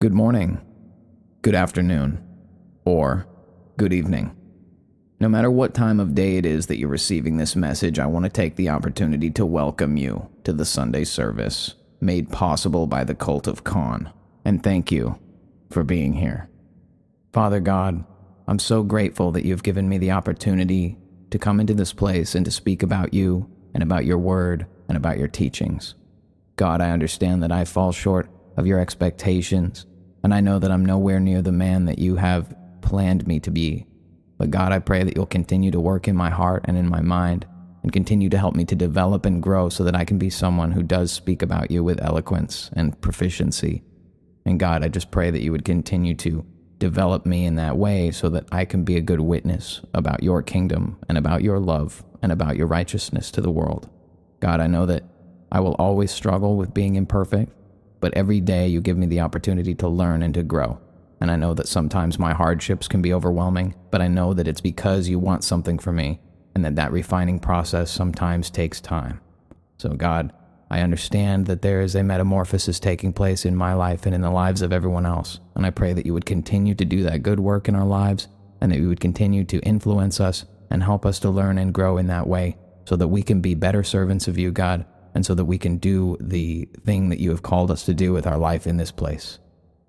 Good morning, good afternoon, or good evening. No matter what time of day it is that you're receiving this message, I want to take the opportunity to welcome you to the Sunday service made possible by TheCultofCon, and thank you for being here. Father God, I'm so grateful that you've given me the opportunity to come into this place and to speak about you and about your word and about your teachings. God, I understand that I fall short of your expectations, and I know that I'm nowhere near the man that you have planned me to be. But God, I pray that you'll continue to work in my heart and in my mind and continue to help me to develop and grow so that I can be someone who does speak about you with eloquence and proficiency. And God, I just pray that you would continue to develop me in that way so that I can be a good witness about your kingdom and about your love and about your righteousness to the world. God, I know that I will always struggle with being imperfect, but every day you give me the opportunity to learn and to grow. And I know that sometimes my hardships can be overwhelming, but I know that it's because you want something from me, and that refining process sometimes takes time. So God, I understand that there is a metamorphosis taking place in my life and in the lives of everyone else, and I pray that you would continue to do that good work in our lives, and that you would continue to influence us and help us to learn and grow in that way, so that we can be better servants of you, God, and so that we can do the thing that you have called us to do with our life in this place.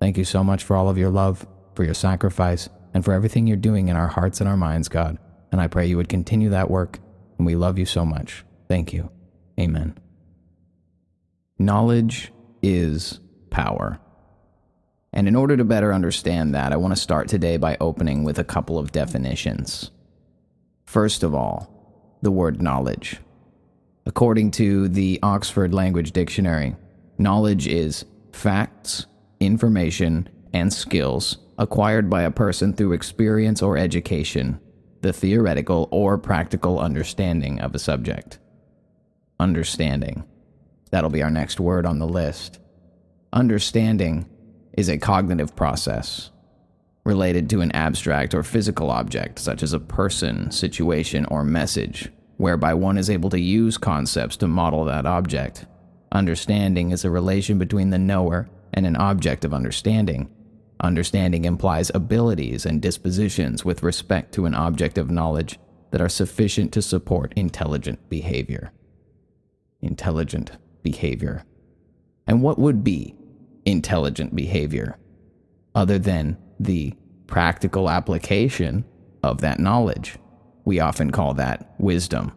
Thank you so much for all of your love, for your sacrifice, and for everything you're doing in our hearts and our minds, God. And I pray you would continue that work, and we love you so much. Thank you. Amen. Knowledge is power. And in order to better understand that, I want to start today by opening with a couple of definitions. First of all, the word knowledge. According to the Oxford Language Dictionary, knowledge is facts, information, and skills acquired by a person through experience or education, the theoretical or practical understanding of a subject. Understanding. That'll be our next word on the list. Understanding is a cognitive process related to an abstract or physical object, such as a person, situation, or message, whereby one is able to use concepts to model that object. Understanding is a relation between the knower and an object of understanding. Understanding implies abilities and dispositions with respect to an object of knowledge that are sufficient to support intelligent behavior. Intelligent behavior. And what would be intelligent behavior other than the practical application of that knowledge? We often call that wisdom.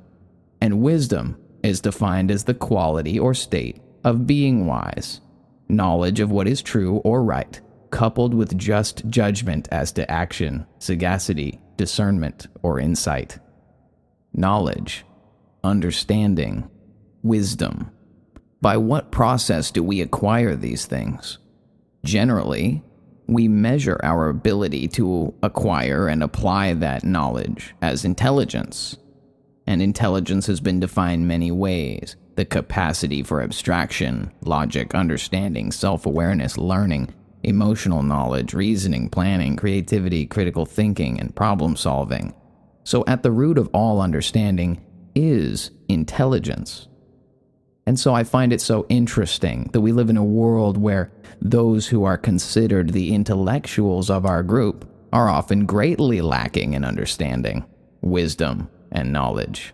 And wisdom is defined as the quality or state of being wise, knowledge of what is true or right, coupled with just judgment as to action, sagacity, discernment, or insight. Knowledge, understanding, wisdom. By what process do we acquire these things? Generally, we measure our ability to acquire and apply that knowledge as intelligence. And intelligence has been defined many ways: the capacity for abstraction, logic, understanding, self-awareness, learning, emotional knowledge, reasoning, planning, creativity, critical thinking, and problem-solving. So at the root of all understanding is intelligence. And so I find it so interesting that we live in a world where those who are considered the intellectuals of our group are often greatly lacking in understanding, wisdom, and knowledge.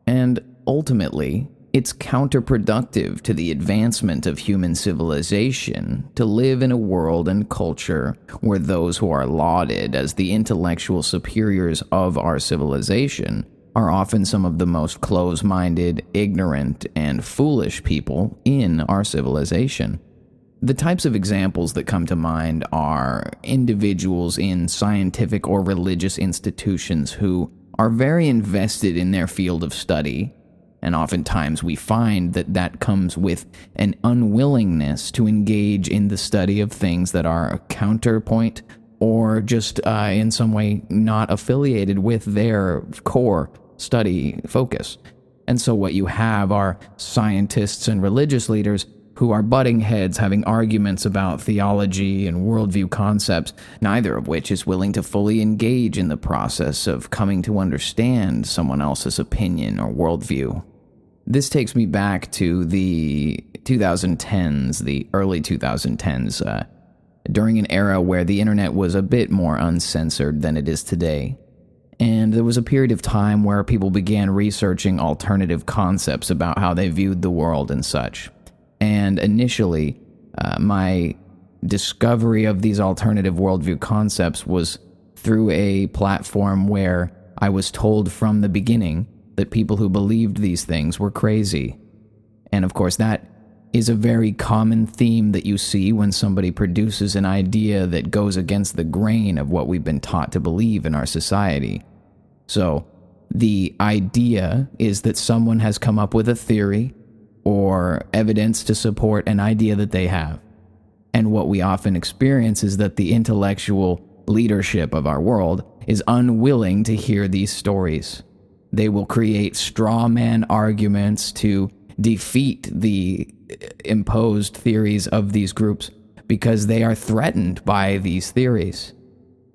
And ultimately, it's counterproductive to the advancement of human civilization to live in a world and culture where those who are lauded as the intellectual superiors of our civilization are often some of the most close-minded, ignorant, and foolish people in our civilization. The types of examples that come to mind are individuals in scientific or religious institutions who are very invested in their field of study, and oftentimes we find that that comes with an unwillingness to engage in the study of things that are a counterpoint or just in some way not affiliated with their core study focus. And so what you have are scientists and religious leaders who are butting heads, having arguments about theology and worldview concepts, neither of which is willing to fully engage in the process of coming to understand someone else's opinion or worldview. This takes me back to the 2010s, the early 2010s, during an era where the internet was a bit more uncensored than it is today. And there was a period of time where people began researching alternative concepts about how they viewed the world and such. And initially, my discovery of these alternative worldview concepts was through a platform where I was told from the beginning that people who believed these things were crazy. And of course, that is a very common theme that you see when somebody produces an idea that goes against the grain of what we've been taught to believe in our society. So, the idea is that someone has come up with a theory or evidence to support an idea that they have. And what we often experience is that the intellectual leadership of our world is unwilling to hear these stories. They will create straw man arguments to defeat the imposed theories of these groups because they are threatened by these theories.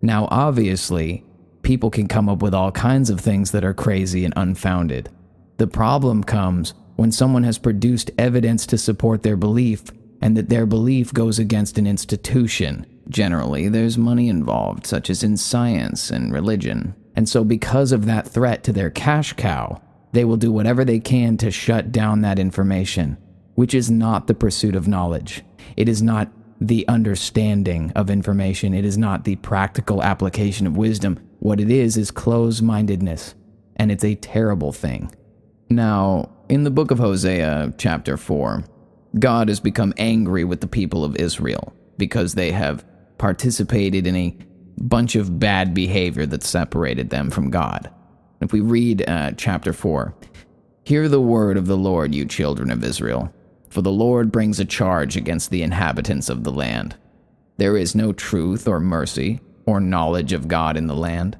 Now, obviously, people can come up with all kinds of things that are crazy and unfounded. The problem comes when someone has produced evidence to support their belief and that their belief goes against an institution. Generally, there's money involved, such as in science and religion. And so because of that threat to their cash cow, they will do whatever they can to shut down that information, which is not the pursuit of knowledge. It is not the understanding of information. It is not the practical application of wisdom. What it is closed-mindedness, and it's a terrible thing. Now, in the book of Hosea, chapter 4, God has become angry with the people of Israel because they have participated in a bunch of bad behavior that separated them from God. If we read chapter 4, "Hear the word of the Lord, you children of Israel, for the Lord brings a charge against the inhabitants of the land. There is no truth or mercy or knowledge of God in the land.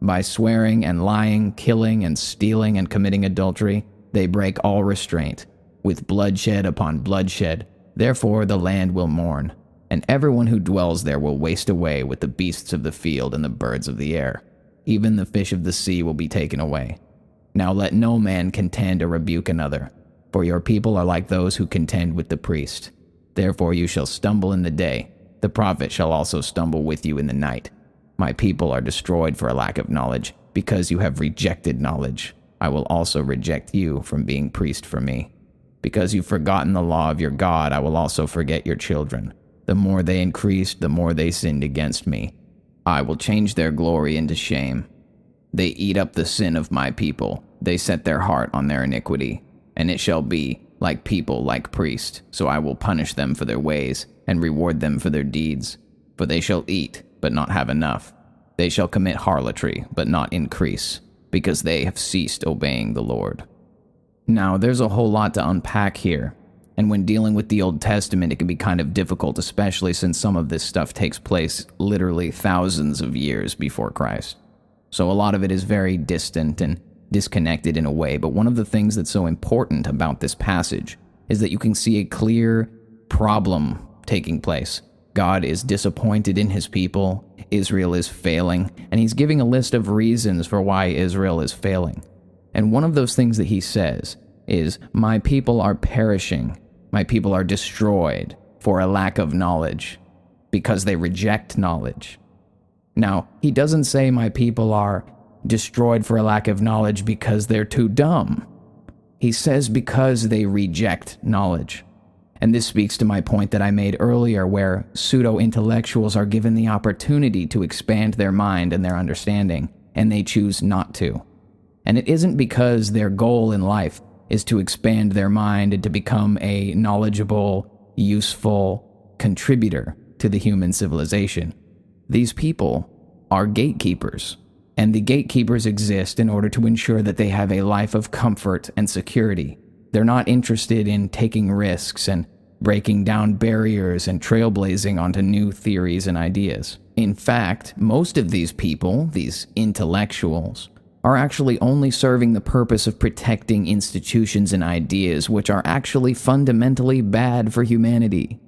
By swearing and lying, killing and stealing and committing adultery, they break all restraint, with bloodshed upon bloodshed. Therefore the land will mourn, and everyone who dwells there will waste away with the beasts of the field and the birds of the air. Even the fish of the sea will be taken away. Now let no man contend or rebuke another, for your people are like those who contend with the priest. Therefore you shall stumble in the day. The prophet shall also stumble with you in the night. My people are destroyed for a lack of knowledge, because you have rejected knowledge. I will also reject you from being priest for me. Because you've forgotten the law of your God, I will also forget your children. The more they increased, the more they sinned against me. I will change their glory into shame. They eat up the sin of my people. They set their heart on their iniquity. And it shall be, like people, like priests. So I will punish them for their ways, and reward them for their deeds. For they shall eat, but not have enough. They shall commit harlotry, but not increase, because they have ceased obeying the Lord." Now, there's a whole lot to unpack here. And when dealing with the Old Testament, it can be kind of difficult, especially since some of this stuff takes place literally thousands of years before Christ. So a lot of it is very distant and disconnected in a way, but one of the things that's so important about this passage is that you can see a clear problem taking place. God is disappointed in his people, Israel is failing, and he's giving a list of reasons for why Israel is failing. And one of those things that he says is, "My people are perishing, my people are destroyed for a lack of knowledge," because they reject knowledge. Now, he doesn't say my people are destroyed for a lack of knowledge because they're too dumb. He says because they reject knowledge. And this speaks to my point that I made earlier, where pseudo-intellectuals are given the opportunity to expand their mind and their understanding, and they choose not to. And it isn't because their goal in life is to expand their mind and to become a knowledgeable, useful contributor to the human civilization. These people are gatekeepers. And the gatekeepers exist in order to ensure that they have a life of comfort and security. They're not interested in taking risks and breaking down barriers and trailblazing onto new theories and ideas. In fact, most of these people, these intellectuals, are actually only serving the purpose of protecting institutions and ideas which are actually fundamentally bad for humanity.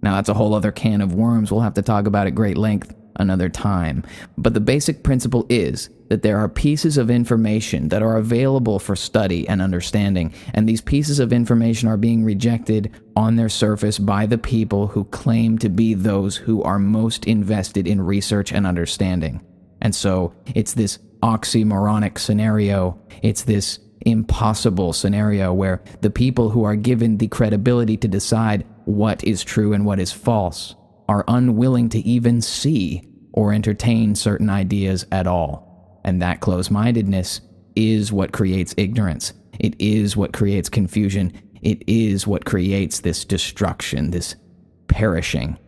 Now, that's a whole other can of worms. We'll have to talk about at great length another time. But the basic principle is that there are pieces of information that are available for study and understanding, and these pieces of information are being rejected on their surface by the people who claim to be those who are most invested in research and understanding. And so it's this oxymoronic scenario, it's this impossible scenario where the people who are given the credibility to decide what is true and what is false are unwilling to even see or entertain certain ideas at all. And that closed-mindedness is what creates ignorance. It is what creates confusion. It is what creates this destruction, this perishing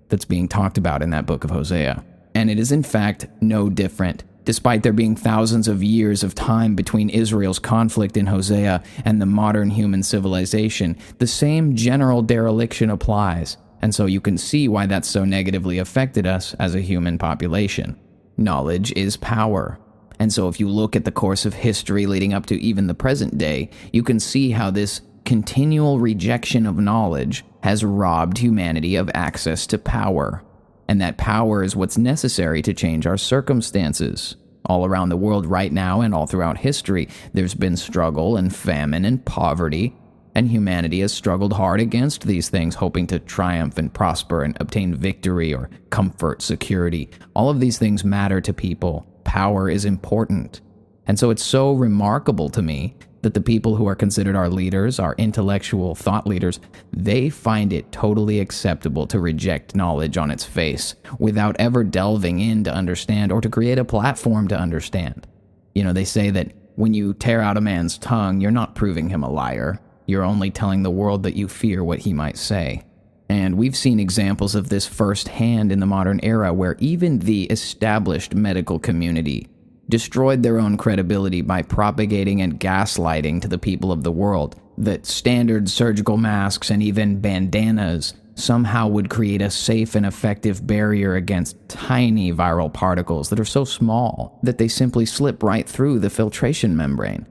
that's being talked about in that book of Hosea. And it is in fact no different. Despite there being thousands of years of time between Israel's conflict in Hosea and the modern human civilization, the same general dereliction applies. And so you can see why that's so negatively affected us as a human population. Knowledge is power. And so if you look at the course of history leading up to even the present day, you can see how this continual rejection of knowledge has robbed humanity of access to power. And that power is what's necessary to change our circumstances. All around the world right now and all throughout history, there's been struggle and famine and poverty, and humanity has struggled hard against these things, hoping to triumph and prosper and obtain victory or comfort, security. All of these things matter to people. Power is important. And so it's so remarkable to me that the people who are considered our leaders, our intellectual thought leaders, they find it totally acceptable to reject knowledge on its face without ever delving in to understand or to create a platform to understand. You know, they say that when you tear out a man's tongue, you're not proving him a liar. You're only telling the world that you fear what he might say. And we've seen examples of this firsthand in the modern era where even the established medical community destroyed their own credibility by propagating and gaslighting to the people of the world that standard surgical masks and even bandanas somehow would create a safe and effective barrier against tiny viral particles that are so small that they simply slip right through the filtration membrane.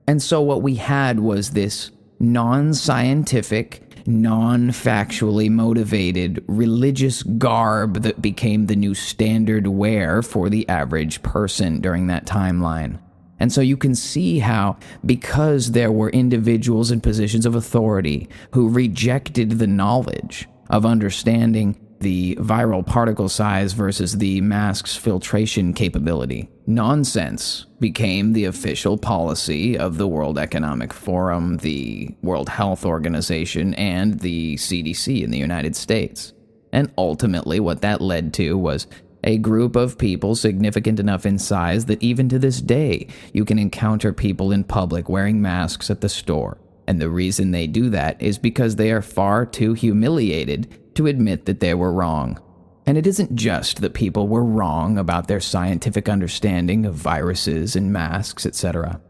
And so what we had was this non-scientific, non-factually motivated religious garb that became the new standard wear for the average person during that timeline. And so you can see how, because there were individuals in positions of authority who rejected the knowledge of understanding the viral particle size versus the mask's filtration capability, nonsense became the official policy of the World Economic Forum, the World Health Organization, and the CDC in the United States. And ultimately what that led to was a group of people significant enough in size that even to this day, you can encounter people in public wearing masks at the store. And the reason they do that is because they are far too humiliated to admit that they were wrong. And it isn't just that people were wrong about their scientific understanding of viruses and masks, etc.,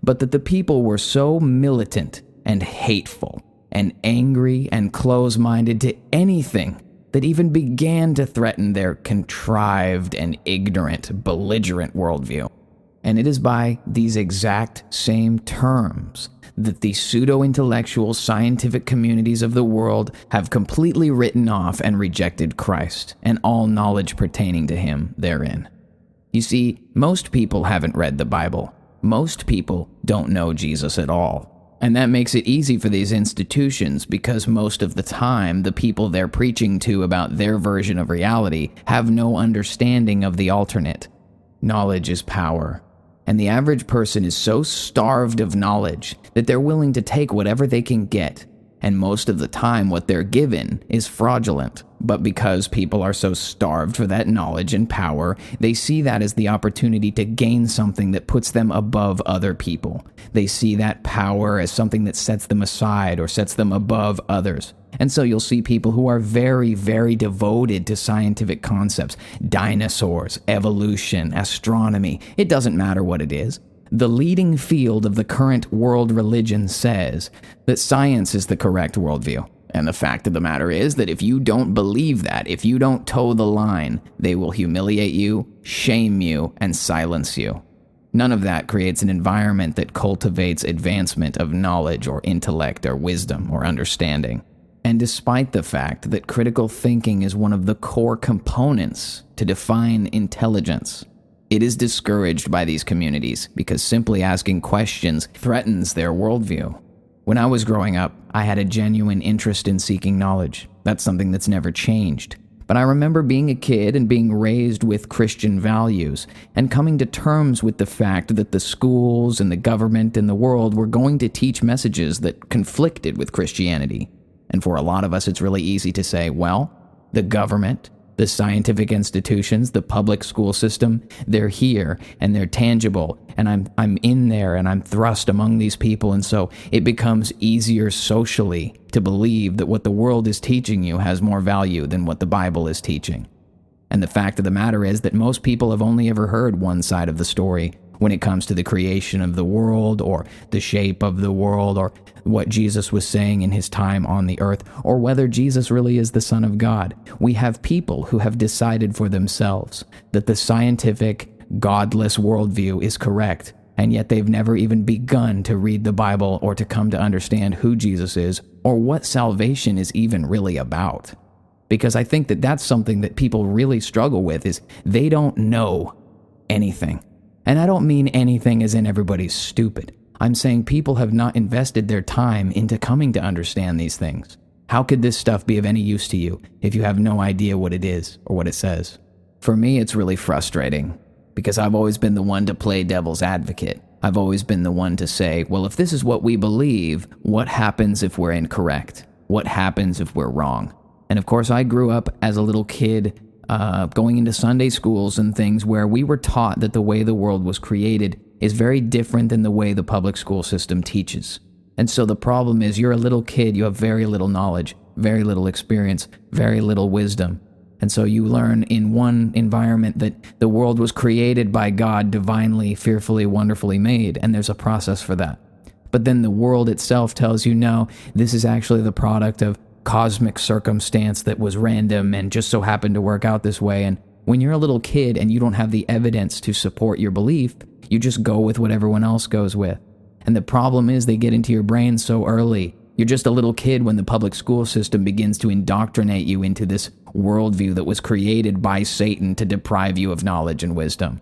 but that the people were so militant and hateful and angry and close-minded to anything that even began to threaten their contrived and ignorant, belligerent worldview. And it is by these exact same terms that the pseudo-intellectual scientific communities of the world have completely written off and rejected Christ and all knowledge pertaining to him therein. You see, most people haven't read the Bible. Most people don't know Jesus at all. And that makes it easy for these institutions because most of the time, the people they're preaching to about their version of reality have no understanding of the alternate. Knowledge is power. And the average person is so starved of knowledge that they're willing to take whatever they can get and most of the time what they're given is fraudulent. But because people are so starved for that knowledge and power, they see that as the opportunity to gain something that puts them above other people. They see that power as something that sets them aside or sets them above others. And so you'll see people who are very, very devoted to scientific concepts, dinosaurs, evolution, astronomy. It doesn't matter what it is. The leading field of the current world religion says that science is the correct worldview. And the fact of the matter is that if you don't believe that, if you don't toe the line, they will humiliate you, shame you, and silence you. None of that creates an environment that cultivates advancement of knowledge or intellect or wisdom or understanding. And despite the fact that critical thinking is one of the core components to define intelligence, it is discouraged by these communities because simply asking questions threatens their worldview. When I was growing up, I had a genuine interest in seeking knowledge. That's something that's never changed. But I remember being a kid and being raised with Christian values and coming to terms with the fact that the schools and the government and the world were going to teach messages that conflicted with Christianity. And for a lot of us, it's really easy to say, well, the government, the scientific institutions, the public school system, they're here and they're tangible and I'm in there and I'm thrust among these people, and so it becomes easier socially to believe that what the world is teaching you has more value than what the Bible is teaching. And the fact of the matter is that most people have only ever heard one side of the story when it comes to the creation of the world or the shape of the world or what Jesus was saying in his time on the earth or whether Jesus really is the Son of God. We have people who have decided for themselves that the scientific, godless worldview is correct, and yet they've never even begun to read the Bible or to come to understand who Jesus is or what salvation is even really about. Because I think that that's something that people really struggle with is they don't know anything. And I don't mean anything as in everybody's stupid. I'm saying people have not invested their time into coming to understand these things. How could this stuff be of any use to you if you have no idea what it is or what it says? For me, it's really frustrating because I've always been the one to play devil's advocate. I've always been the one to say, well, if this is what we believe, what happens if we're incorrect? What happens if we're wrong? And of course, I grew up as a little kid going into Sunday schools and things where we were taught that the way the world was created is very different than the way the public school system teaches. And so the problem is you're a little kid, you have very little knowledge, very little experience, very little wisdom. And so you learn in one environment that the world was created by God, divinely, fearfully, wonderfully made, and there's a process for that. But then the world itself tells you, no, this is actually the product of cosmic circumstance that was random and just so happened to work out this way. And when you're a little kid and you don't have the evidence to support your belief, you just go with what everyone else goes with. And the problem is they get into your brain so early. You're just a little kid when the public school system begins to indoctrinate you into this worldview that was created by Satan to deprive you of knowledge and wisdom.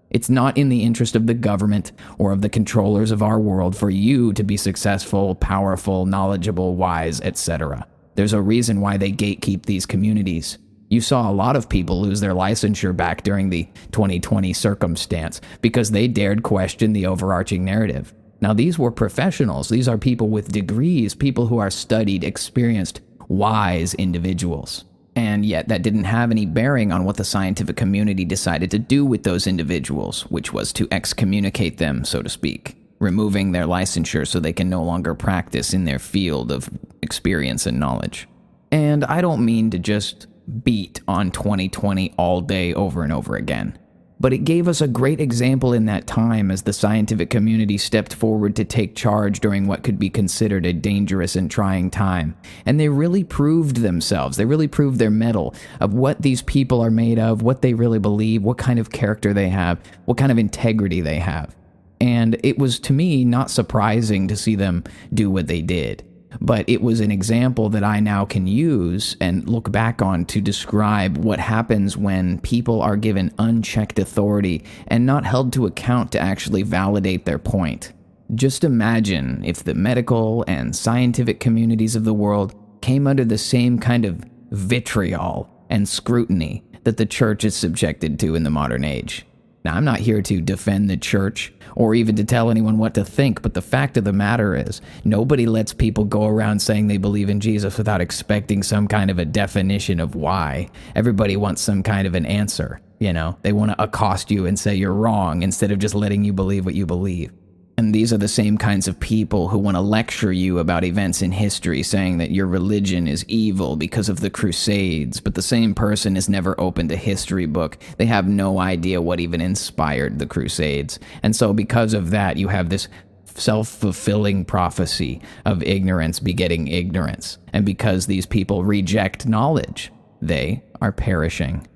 It's not in the interest of the government or of the controllers of our world for you to be successful, powerful, knowledgeable, wise, etc. There's a reason why they gatekeep these communities. You saw a lot of people lose their licensure back during the 2020 circumstance because they dared question the overarching narrative. Now, these were professionals. These are people with degrees, people who are studied, experienced, wise individuals. And yet that didn't have any bearing on what the scientific community decided to do with those individuals, which was to excommunicate them, so to speak, removing their licensure so they can no longer practice in their field of experience and knowledge. And I don't mean to just beat on 2020 all day over and over again. But it gave us a great example in that time as the scientific community stepped forward to take charge during what could be considered a dangerous and trying time. And they really proved themselves. They really proved their mettle of what these people are made of, what they really believe, what kind of character they have, what kind of integrity they have. And it was, to me, not surprising to see them do what they did. But it was an example that I now can use and look back on to describe what happens when people are given unchecked authority and not held to account to actually validate their point. Just imagine if the medical and scientific communities of the world came under the same kind of vitriol and scrutiny that the church is subjected to in the modern age. Now, I'm not here to defend the church or even to tell anyone what to think, but the fact of the matter is, nobody lets people go around saying they believe in Jesus without expecting some kind of a definition of why. Everybody wants some kind of an answer, They want to accost you and say you're wrong instead of just letting you believe what you believe. And these are the same kinds of people who want to lecture you about events in history, saying that your religion is evil because of the Crusades, but the same person has never opened a history book. They have no idea what even inspired the Crusades. And so because of that, you have this self-fulfilling prophecy of ignorance begetting ignorance. And because these people reject knowledge, they are perishing.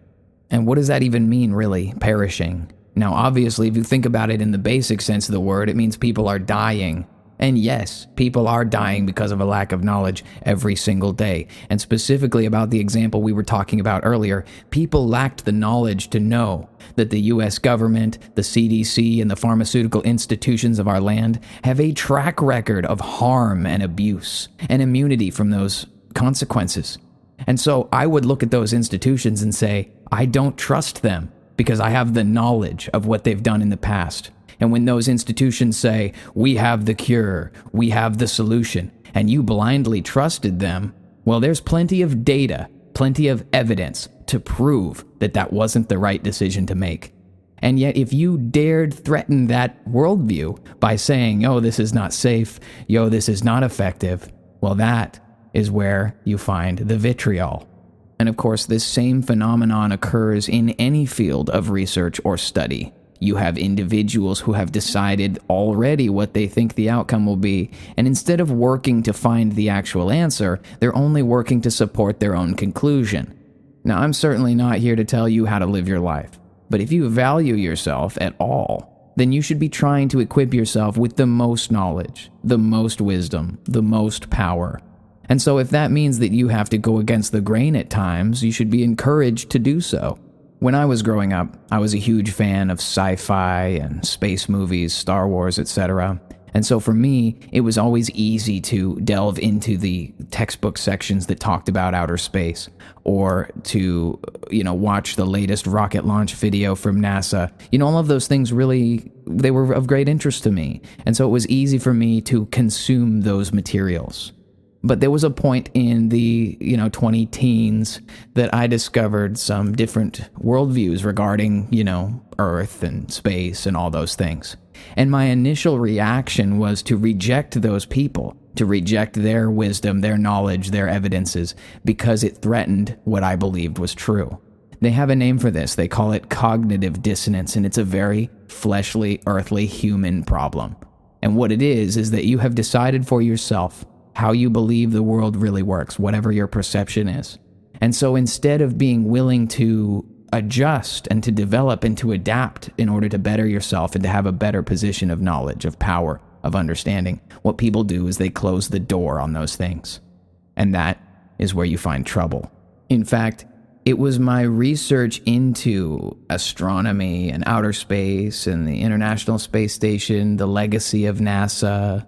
And what does that even mean, really, perishing? Now, obviously, if you think about it in the basic sense of the word, it means people are dying. And yes, people are dying because of a lack of knowledge every single day. And specifically about the example we were talking about earlier, people lacked the knowledge to know that the U.S. government, the CDC, and the pharmaceutical institutions of our land have a track record of harm and abuse and immunity from those consequences. And so I would look at those institutions and say, I don't trust them, because I have the knowledge of what they've done in the past. And when those institutions say, we have the cure, we have the solution, and you blindly trusted them, well, there's plenty of data, plenty of evidence to prove that that wasn't the right decision to make. And yet, if you dared threaten that worldview by saying, oh, this is not safe, this is not effective, well, that is where you find the vitriol. And of course, this same phenomenon occurs in any field of research or study. You have individuals who have decided already what they think the outcome will be, and instead of working to find the actual answer, they're only working to support their own conclusion. Now, I'm certainly not here to tell you how to live your life, but if you value yourself at all, then you should be trying to equip yourself with the most knowledge, the most wisdom, the most power. And so if that means that you have to go against the grain at times, you should be encouraged to do so. When I was growing up, I was a huge fan of sci-fi and space movies, Star Wars, etc. And so for me, it was always easy to delve into the textbook sections that talked about outer space, or to, watch the latest rocket launch video from NASA. All of those things really, they were of great interest to me. And so it was easy for me to consume those materials. But there was a point in the 20-teens that I discovered some different worldviews regarding Earth and space and all those things. And my initial reaction was to reject those people, to reject their wisdom, their knowledge, their evidences, because it threatened what I believed was true. They have a name for this. They call it cognitive dissonance, and it's a very fleshly, earthly, human problem. And what it is that you have decided for yourself how you believe the world really works, whatever your perception is. And so instead of being willing to adjust and to develop and to adapt in order to better yourself and to have a better position of knowledge, of power, of understanding, what people do is they close the door on those things. And that is where you find trouble. In fact, it was my research into astronomy and outer space and the International Space Station, the legacy of NASA,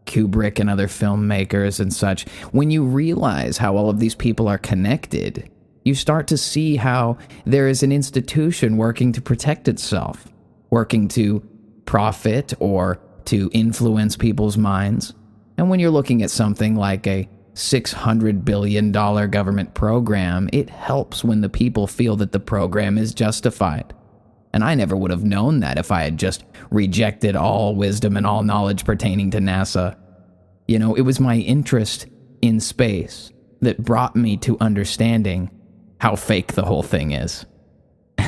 Kubrick and other filmmakers and such, when you realize how all of these people are connected, you start to see how there is an institution working to protect itself, working to profit or to influence people's minds. And when you're looking at something like a $600 billion government program, it helps when the people feel that the program is justified. And I never would have known that if I had just rejected all wisdom and all knowledge pertaining to NASA. It was my interest in space that brought me to understanding how fake the whole thing is.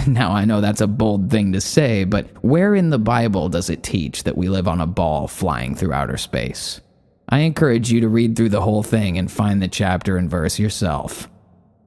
Now, I know that's a bold thing to say, but where in the Bible does it teach that we live on a ball flying through outer space? I encourage you to read through the whole thing and find the chapter and verse yourself.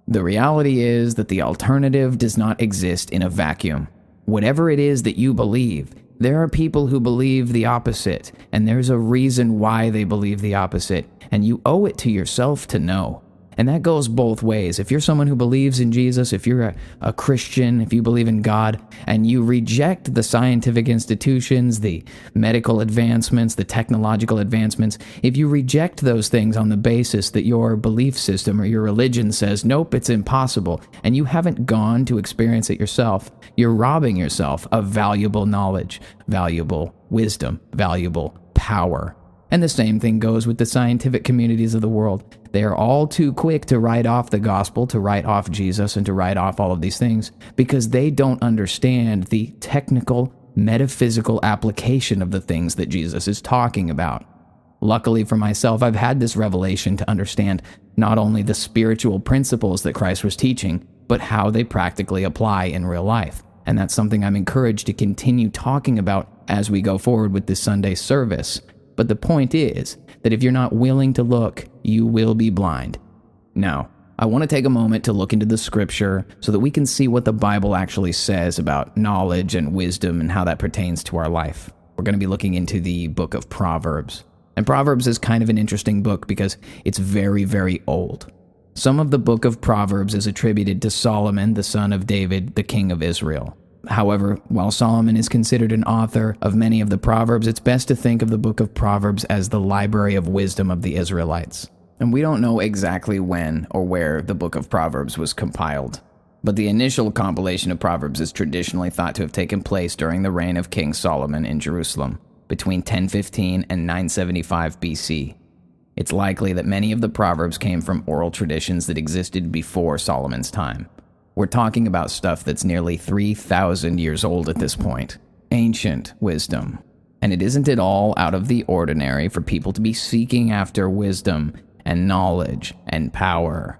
The reality is that the alternative does not exist in a vacuum. Whatever it is that you believe, there are people who believe the opposite, and there's a reason why they believe the opposite, and you owe it to yourself to know. And that goes both ways. If you're someone who believes in Jesus, if you're a Christian, if you believe in God, and you reject the scientific institutions, the medical advancements, the technological advancements, if you reject those things on the basis that your belief system or your religion says, nope, it's impossible, and you haven't gone to experience it yourself, you're robbing yourself of valuable knowledge, valuable wisdom, valuable power. And the same thing goes with the scientific communities of the world. They are all too quick to write off the gospel, to write off Jesus, and to write off all of these things because they don't understand the technical, metaphysical application of the things that Jesus is talking about. Luckily for myself, I've had this revelation to understand not only the spiritual principles that Christ was teaching, but how they practically apply in real life. And that's something I'm encouraged to continue talking about as we go forward with this Sunday service. But the point is that if you're not willing to look, you will be blind. Now, I want to take a moment to look into the scripture so that we can see what the Bible actually says about knowledge and wisdom and how that pertains to our life. We're going to be looking into the book of Proverbs. And Proverbs is kind of an interesting book because it's very, very old. Some of the book of Proverbs is attributed to Solomon, the son of David, the king of Israel. However, while Solomon is considered an author of many of the Proverbs, it's best to think of the book of Proverbs as the library of wisdom of the Israelites. And we don't know exactly when or where the book of Proverbs was compiled, but the initial compilation of Proverbs is traditionally thought to have taken place during the reign of King Solomon in Jerusalem, between 1015 and 975 BC. It's likely that many of the Proverbs came from oral traditions that existed before Solomon's time. We're talking about stuff that's nearly 3,000 years old at this point. Ancient wisdom. And it isn't at all out of the ordinary for people to be seeking after wisdom and knowledge and power.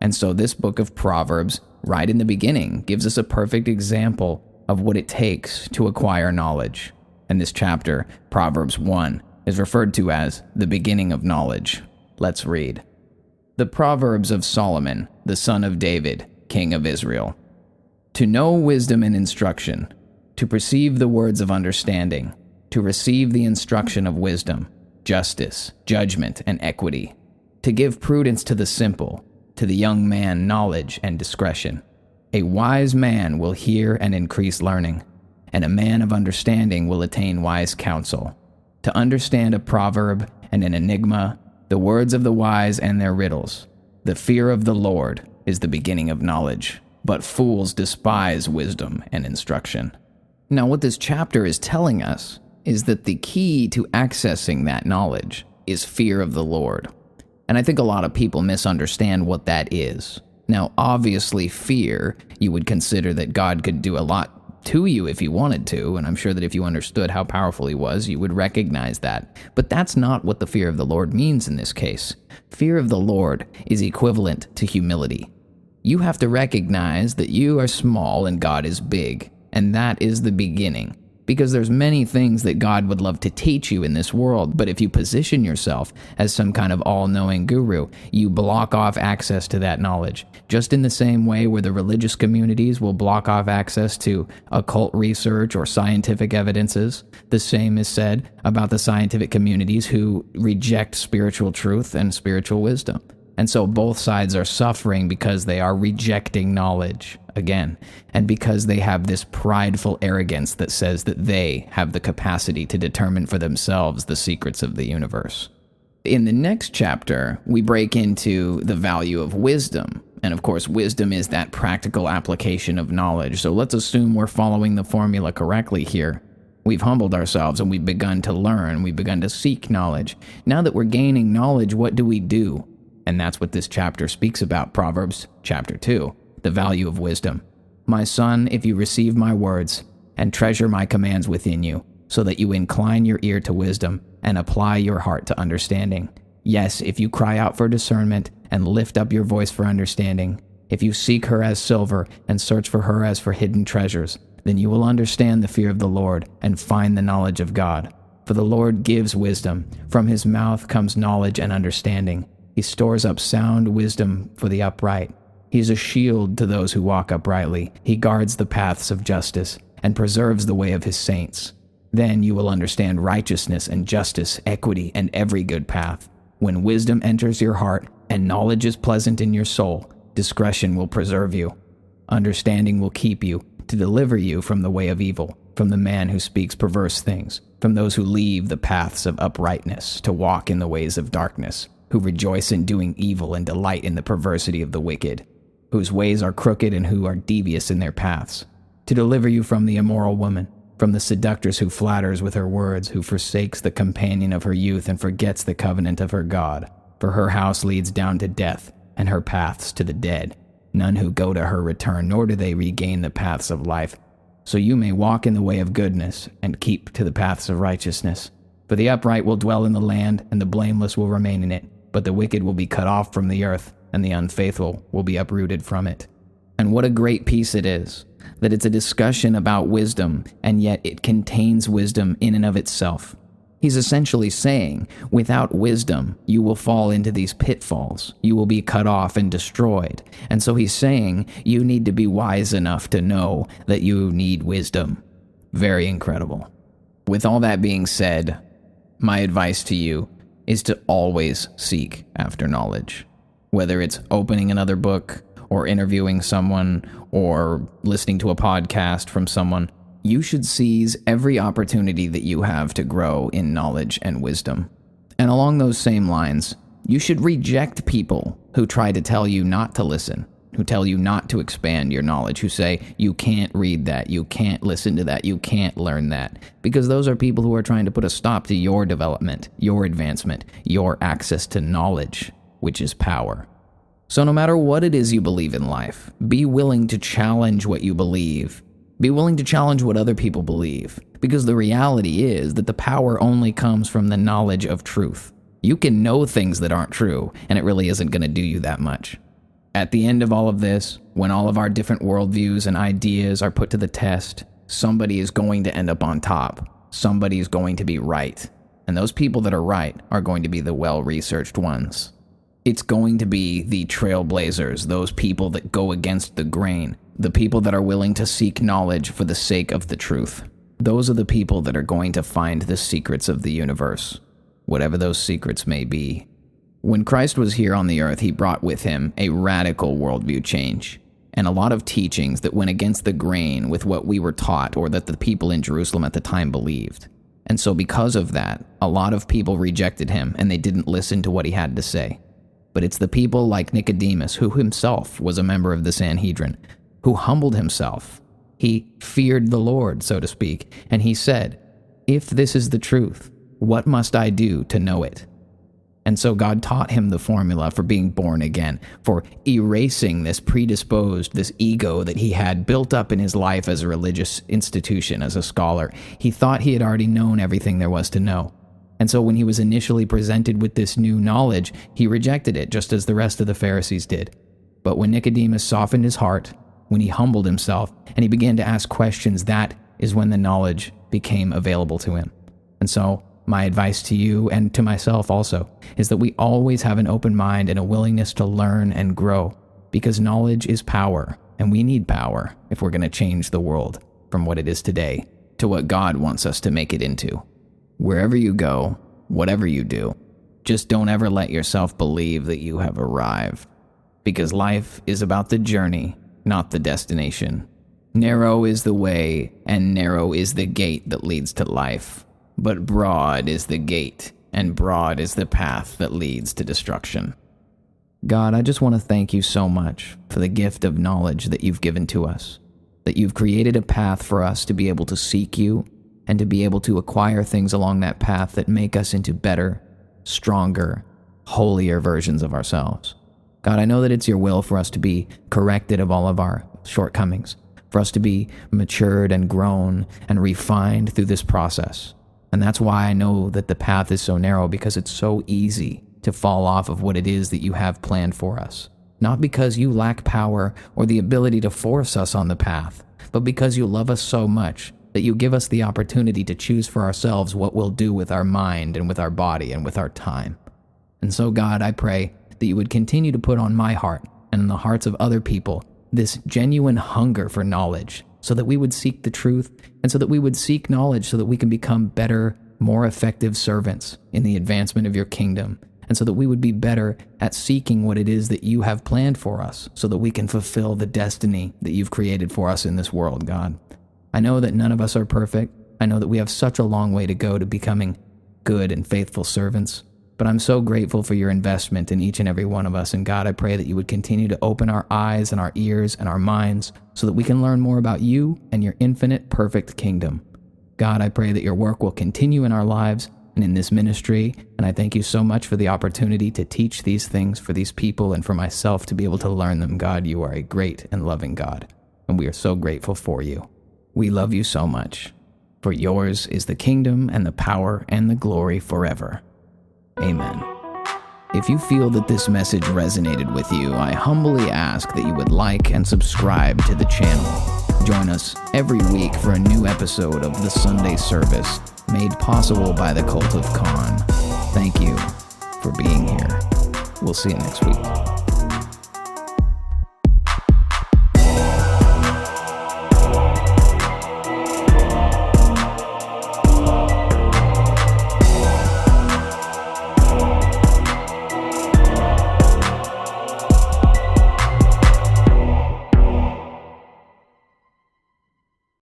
And so this book of Proverbs, right in the beginning, gives us a perfect example of what it takes to acquire knowledge. And this chapter, Proverbs 1, is referred to as the beginning of knowledge. Let's read. The Proverbs of Solomon, the son of David, king of Israel. To know wisdom and instruction, to perceive the words of understanding, to receive the instruction of wisdom, justice, judgment, and equity, to give prudence to the simple, to the young man knowledge and discretion. A wise man will hear and increase learning, and a man of understanding will attain wise counsel. To understand a proverb and an enigma, the words of the wise and their riddles. The fear of the Lord is the beginning of knowledge, but fools despise wisdom and instruction. Now, what this chapter is telling us is that the key to accessing that knowledge is fear of the Lord. And I think a lot of people misunderstand what that is. Now, obviously, fear, you would consider that God could do a lot to you if he wanted to, and I'm sure that if you understood how powerful he was, you would recognize that. But that's not what the fear of the Lord means in this case. Fear of the Lord is equivalent to humility. You have to recognize that you are small and God is big, and that is the beginning. Because there's many things that God would love to teach you in this world, but if you position yourself as some kind of all-knowing guru, you block off access to that knowledge. Just in the same way where the religious communities will block off access to occult research or scientific evidences, the same is said about the scientific communities who reject spiritual truth and spiritual wisdom. And so both sides are suffering because they are rejecting knowledge, again, and because they have this prideful arrogance that says that they have the capacity to determine for themselves the secrets of the universe. In the next chapter, we break into the value of wisdom. And of course, wisdom is that practical application of knowledge. So let's assume we're following the formula correctly here. We've humbled ourselves and we've begun to learn. We've begun to seek knowledge. Now that we're gaining knowledge, what do? And that's what this chapter speaks about, Proverbs chapter 2, the value of wisdom. My son, if you receive my words and treasure my commands within you, so that you incline your ear to wisdom and apply your heart to understanding. Yes, if you cry out for discernment and lift up your voice for understanding, if you seek her as silver and search for her as for hidden treasures, then you will understand the fear of the Lord and find the knowledge of God. For the Lord gives wisdom. From his mouth comes knowledge and understanding. He stores up sound wisdom for the upright. He is a shield to those who walk uprightly. He guards the paths of justice and preserves the way of his saints. Then you will understand righteousness and justice, equity, and every good path. When wisdom enters your heart and knowledge is pleasant in your soul, discretion will preserve you. Understanding will keep you, to deliver you from the way of evil, from the man who speaks perverse things, from those who leave the paths of uprightness to walk in the ways of darkness, who rejoice in doing evil and delight in the perversity of the wicked, whose ways are crooked and who are devious in their paths, to deliver you from the immoral woman, from the seductress who flatters with her words, who forsakes the companion of her youth and forgets the covenant of her God. For her house leads down to death, and her paths to the dead. None who go to her return, nor do they regain the paths of life. So you may walk in the way of goodness, and keep to the paths of righteousness. For the upright will dwell in the land, and the blameless will remain in it. But the wicked will be cut off from the earth, and the unfaithful will be uprooted from it. And what a great piece it is, that it's a discussion about wisdom, and yet it contains wisdom in and of itself. He's essentially saying, without wisdom, you will fall into these pitfalls. You will be cut off and destroyed. And so he's saying, you need to be wise enough to know that you need wisdom. Very incredible. With all that being said, my advice to you is to always seek after knowledge. Whether it's opening another book, or interviewing someone, or listening to a podcast from someone, you should seize every opportunity that you have to grow in knowledge and wisdom. And along those same lines, you should reject people who try to tell you not to listen, who tell you not to expand your knowledge, who say you can't read that, you can't listen to that, you can't learn that. Because those are people who are trying to put a stop to your development, your advancement, your access to knowledge, which is power. So no matter what it is you believe in life, be willing to challenge what you believe. Be willing to challenge what other people believe, because the reality is that the power only comes from the knowledge of truth. You can know things that aren't true, and it really isn't going to do you that much. At the end of all of this, when all of our different worldviews and ideas are put to the test, somebody is going to end up on top. Somebody is going to be right. And those people that are right are going to be the well-researched ones. It's going to be the trailblazers, those people that go against the grain, the people that are willing to seek knowledge for the sake of the truth. Those are the people that are going to find the secrets of the universe, whatever those secrets may be. When Christ was here on the earth, he brought with him a radical worldview change, and a lot of teachings that went against the grain with what we were taught or that the people in Jerusalem at the time believed. And so because of that, a lot of people rejected him and they didn't listen to what he had to say. But it's the people like Nicodemus, who himself was a member of the Sanhedrin, who humbled himself. He feared the Lord, so to speak, and he said, "If this is the truth, what must I do to know it?" And so God taught him the formula for being born again, for erasing this predisposed, this ego that he had built up in his life as a religious institution, as a scholar. He thought he had already known everything there was to know. And so when he was initially presented with this new knowledge, he rejected it, just as the rest of the Pharisees did. But when Nicodemus softened his heart, when he humbled himself, and he began to ask questions, that is when the knowledge became available to him. And so my advice to you, and to myself also, is that we always have an open mind and a willingness to learn and grow, because knowledge is power, and we need power if we're going to change the world from what it is today to what God wants us to make it into. Wherever you go, whatever you do, just don't ever let yourself believe that you have arrived, because life is about the journey, not the destination. Narrow is the way, and narrow is the gate that leads to life, but broad is the gate, and broad is the path that leads to destruction. God, I just want to thank you so much for the gift of knowledge that you've given to us, that you've created a path for us to be able to seek you, and to be able to acquire things along that path that make us into better, stronger, holier versions of ourselves. God, I know that it's your will for us to be corrected of all of our shortcomings, for us to be matured and grown and refined through this process. And that's why I know that the path is so narrow, because it's so easy to fall off of what it is that you have planned for us. Not because you lack power or the ability to force us on the path, but because you love us so much that you give us the opportunity to choose for ourselves what we'll do with our mind and with our body and with our time. And so, God, I pray that you would continue to put on my heart and in the hearts of other people this genuine hunger for knowledge, so that we would seek the truth, and so that we would seek knowledge so that we can become better, more effective servants in the advancement of your kingdom, and so that we would be better at seeking what it is that you have planned for us, so that we can fulfill the destiny that you've created for us in this world, God. I know that none of us are perfect. I know that we have such a long way to go to becoming good and faithful servants, but I'm so grateful for your investment in each and every one of us, and God, I pray that you would continue to open our eyes and our ears and our minds so that we can learn more about you and your infinite, perfect kingdom. God, I pray that your work will continue in our lives and in this ministry, and I thank you so much for the opportunity to teach these things for these people and for myself to be able to learn them. God, you are a great and loving God, and we are so grateful for you. We love you so much, for yours is the kingdom and the power and the glory forever. Amen. If you feel that this message resonated with you, I humbly ask that you would like and subscribe to the channel. Join us every week for a new episode of the Sunday service, made possible by TheCultofCon. Thank you for being here. We'll see you next week.